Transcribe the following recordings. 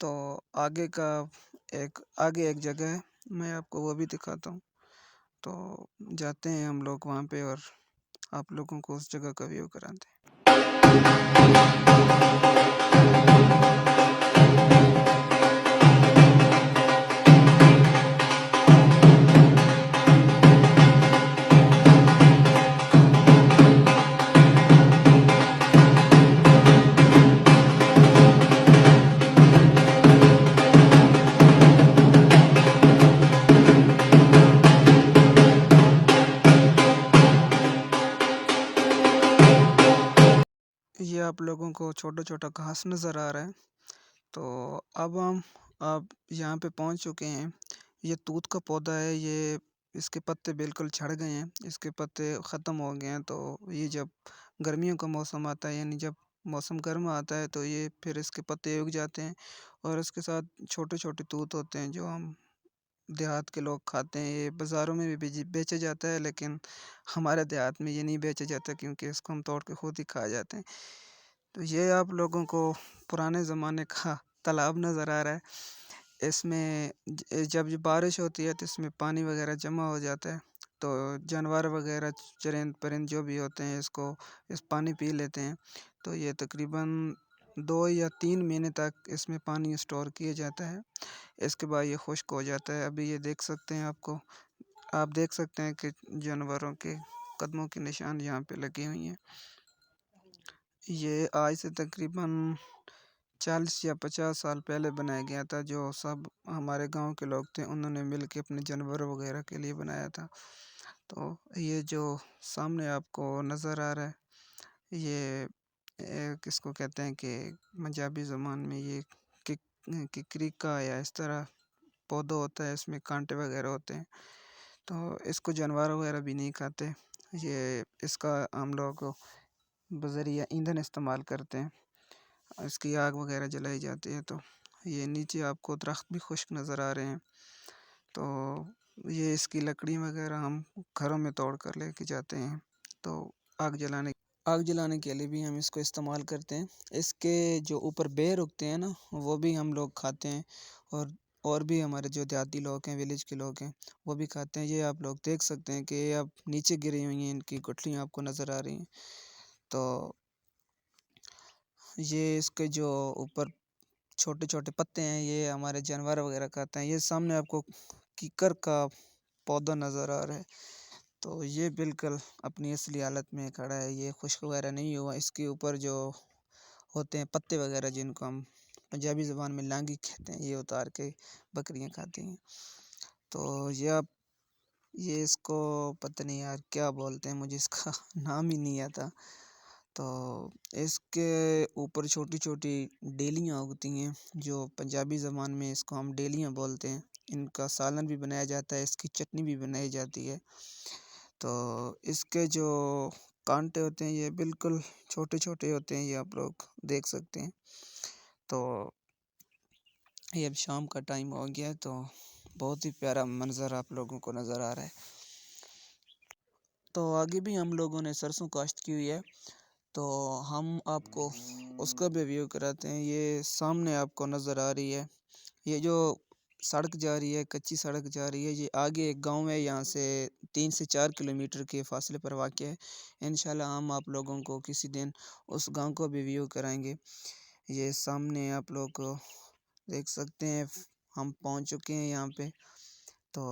تو آگے ایک جگہ ہے، میں آپ کو وہ بھی دکھاتا ہوں۔ تو جاتے ہیں ہم لوگ وہاں پہ اور آپ لوگوں کو اس جگہ کا ویو کراتے ہیں۔ یہ آپ لوگوں کو چھوٹا چھوٹا گھاس نظر آ رہا ہے۔ تو اب آپ یہاں پہ پہنچ چکے ہیں۔ یہ توت کا پودا ہے، اس کے پتے بالکل جھڑ گئے ہیں، اس کے پتے ختم ہو گئے ہیں۔ تو یہ جب گرمیوں کا موسم آتا ہے، یعنی جب موسم گرم آتا ہے تو یہ پھر اس کے پتے اگ جاتے ہیں اور اس کے ساتھ چھوٹے چھوٹے توت ہوتے ہیں جو ہم دیہات کے لوگ کھاتے ہیں۔ یہ بازاروں میں بھی بیچا جاتا ہے، لیکن ہمارے دیہات میں یہ نہیں بیچا جاتا کیونکہ اس کو ہم توڑ کے خود ہی کھا جاتے ہیں۔ تو یہ آپ لوگوں کو پرانے زمانے کا تالاب نظر آ رہا ہے۔ اس میں جب بارش ہوتی ہے تو اس میں پانی وغیرہ جمع ہو جاتا ہے، تو جانور وغیرہ چرند پرند جو بھی ہوتے ہیں اس پانی پی لیتے ہیں۔ تو یہ تقریباً 2 یا 3 مہینے تک اس میں پانی اسٹور کیا جاتا ہے۔ اس کے بعد یہ خشک ہو جاتا ہے۔ ابھی یہ دیکھ سکتے ہیں، آپ دیکھ سکتے ہیں کہ جانوروں کے قدموں کے نشان یہاں پہ لگے ہوئی ہیں۔ یہ آج سے تقریباً 40 یا 50 سال پہلے بنایا گیا تھا، جو سب ہمارے گاؤں کے لوگ تھے انہوں نے مل کے اپنے جانوروں وغیرہ کے لیے بنایا تھا۔ تو یہ جو سامنے آپ کو نظر آ رہا ہے، یہ کس کو کہتے ہیں کہ پنجابی زبان میں یہ ککری کا یا اس طرح پودا ہوتا ہے، اس میں کانٹے وغیرہ ہوتے ہیں۔ تو اس کو جانور وغیرہ بھی نہیں کھاتے۔ اس کا ہم لوگ بذریعہ ایندھن استعمال کرتے ہیں، اس کی آگ وغیرہ جلائی جاتی ہے۔ تو یہ نیچے آپ کو درخت بھی خشک نظر آ رہے ہیں۔ تو یہ اس کی لکڑی وغیرہ ہم گھروں میں توڑ کر لے کے جاتے ہیں، تو آگ جلانے کے لیے بھی ہم اس کو استعمال کرتے ہیں۔ اس کے جو اوپر بیر اگتے ہیں نا، وہ بھی ہم لوگ کھاتے ہیں، اور بھی ہمارے جو دیہاتی لوگ ہیں، ولیج کے لوگ ہیں، وہ بھی کھاتے ہیں۔ یہ آپ لوگ دیکھ سکتے ہیں کہ یہ اب نیچے گری ہوئی ہیں، ان کی گٹھلیاں آپ کو نظر آ رہی ہیں۔ تو یہ اس کے جو اوپر چھوٹے چھوٹے پتے ہیں، یہ ہمارے جانور وغیرہ کھاتے ہیں۔ یہ سامنے آپ کو کیکر کا پودا نظر آ رہا ہے، تو یہ بالکل اپنی اصلی حالت میں کھڑا ہے، یہ خشک وغیرہ نہیں ہوا۔ اس کے اوپر جو ہوتے ہیں پتے وغیرہ، جن کو ہم پنجابی زبان میں لانگی کہتے ہیں، یہ اتار کے بکریاں کھاتی ہیں۔ تو یہ اس کو پتہ نہیں یار کیا بولتے ہیں، مجھے اس کا نام ہی نہیں آتا۔ تو اس کے اوپر چھوٹی چھوٹی ڈیلیاں اگتی ہیں، جو پنجابی زبان میں اس کو ہم ڈیلیاں بولتے ہیں۔ ان کا سالن بھی بنایا جاتا ہے، اس کی چٹنی بھی بنائی جاتی ہے۔ تو اس کے جو کانٹے ہوتے ہیں یہ بالکل چھوٹے چھوٹے ہوتے ہیں، یہ آپ لوگ دیکھ سکتے ہیں۔ تو یہ اب شام کا ٹائم ہو گیا ہے، تو بہت ہی پیارا منظر آپ لوگوں کو نظر آ رہا ہے۔ تو آگے بھی ہم لوگوں نے سرسوں کاشت کی ہوئی ہے، تو ہم آپ کو اس کا بھی ویو کراتے ہیں۔ یہ سامنے آپ کو نظر آ رہی ہے، یہ جو سڑک جا رہی ہے، کچی سڑک جا رہی ہے، یہ آگے ایک گاؤں ہے، یہاں سے 3 سے 4 کلومیٹر کے فاصلے پر واقع ہے۔ انشاءاللہ ہم آپ لوگوں کو کسی دن اس گاؤں کو بھی ویو کرائیں گے۔ یہ سامنے آپ لوگ دیکھ سکتے ہیں، ہم پہنچ چکے ہیں یہاں پہ۔ تو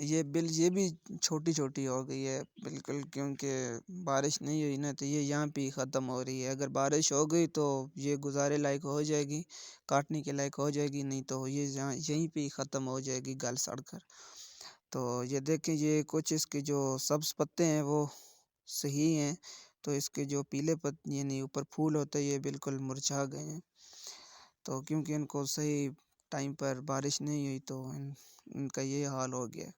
یہ بھی چھوٹی چھوٹی ہو گئی ہے بالکل، کیونکہ بارش نہیں ہوئی نا، تو یہ یہاں پہ ہی ختم ہو رہی ہے۔ اگر بارش ہو گئی تو یہ گزارے لائق ہو جائے گی، کاٹنے کے لائق ہو جائے گی، نہیں تو یہ یہیں پہ ہی ختم ہو جائے گی گل سڑ کر۔ تو یہ دیکھیں، یہ کچھ اس کے جو سبز پتے ہیں وہ صحیح ہیں، تو اس کے جو پیلے پتے یعنی اوپر پھول ہوتے ہیں، یہ بالکل مرجھا گئے ہیں۔ تو کیونکہ ان کو صحیح ٹائم پر بارش نہیں ہوئی، تو ان کا یہ حال ہو گیا۔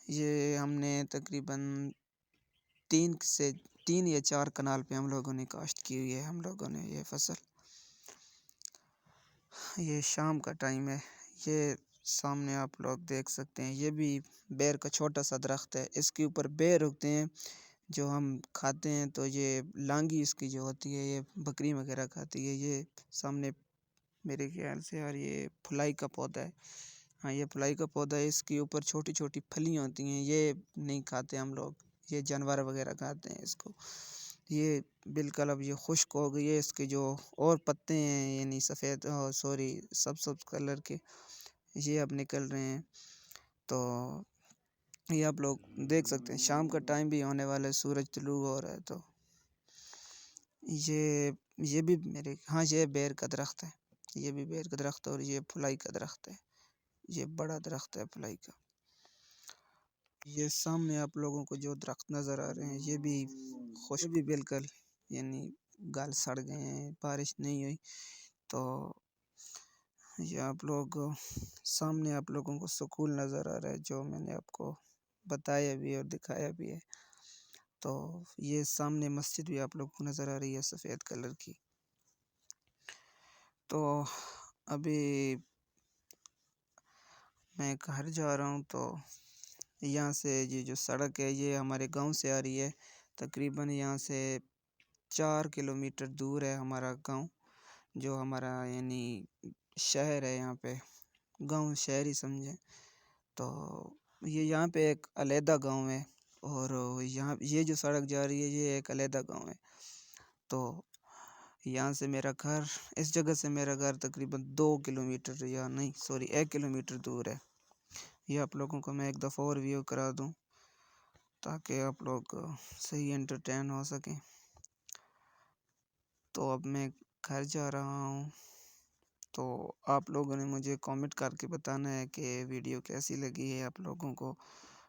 یہ ہم نے تقریباً 3 یا 4 کنال پہ ہم لوگوں نے کاشت کی ہوئی ہے، ہم لوگوں نے یہ فصل۔ یہ شام کا ٹائم ہے، یہ سامنے آپ لوگ دیکھ سکتے ہیں، یہ بھی بیر کا چھوٹا سا درخت ہے، اس کے اوپر بیر اگتے ہیں جو ہم کھاتے ہیں تو یہ لانگی اس کی جو ہوتی ہے یہ بکری وغیرہ کھاتی ہے۔ یہ سامنے میرے خیال سے اور یہ پھلائی کا پودا ہے، ہاں یہ پھلائی کا پودا ہے، اس کے اوپر چھوٹی چھوٹی پھلیاں ہوتی ہیں، یہ نہیں کھاتے ہم لوگ، یہ جانور وغیرہ کھاتے ہیں اس کو۔ یہ بالکل اب یہ خشک ہو گئی ہے، اس کے جو اور پتے ہیں یعنی سفید سبز کلر کے یہ اب نکل رہے ہیں۔ تو یہ آپ لوگ دیکھ سکتے ہیں، شام کا ٹائم بھی ہونے والا ہے، سورج طلوع ہو رہا ہے۔ تو یہ بھی یہ بیر کا درخت ہے، یہ بھی بیر کا درخت ہے، اور یہ پھلائی کا درخت ہے، یہ بڑا درخت ہے پھلائی کا۔ یہ سامنے آپ لوگوں کو جو درخت نظر آ رہے ہیں یہ بھی بھی بالکل یعنی گال سڑ گئے ہیں، بارش نہیں ہوئی۔ تو یہ آپ لوگ سامنے آپ لوگوں کو سکول نظر آ رہا ہے جو میں نے آپ کو بتایا بھی اور دکھایا بھی ہے۔ تو یہ سامنے مسجد بھی آپ لوگوں کو نظر آ رہی ہے سفید کلر کی۔ تو ابھی میں گھر جا رہا ہوں، تو یہاں سے یہ جو سڑک ہے یہ ہمارے گاؤں سے آ رہی ہے، تقریباً یہاں سے 4 کلومیٹر دور ہے ہمارا گاؤں، جو ہمارا یعنی شہر ہے، یہاں پہ گاؤں شہر ہی سمجھیں۔ تو یہاں پہ ایک علیحدہ گاؤں ہے، اور یہ جو سڑک جا رہی ہے یہ ایک علیحدہ گاؤں ہے۔ تو یہاں سے میرا گھر، اس جگہ سے میرا گھر تقریباً 2 کلومیٹر 1 کلومیٹر دور ہے۔ یہ آپ لوگوں کو میں ایک دفعہ اور ویو کرا دوں تاکہ آپ لوگ صحیح انٹرٹین ہو سکیں۔ تو اب میں گھر جا رہا ہوں، تو آپ لوگوں نے مجھے کامنٹ کر کے بتانا ہے کہ ویڈیو کیسی لگی ہے آپ لوگوں کو۔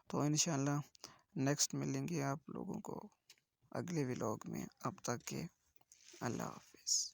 تو انشاءاللہ نیکسٹ ملیں گے آپ لوگوں کو اگلے ولاگ میں، اب تک کے اللہ حافظ۔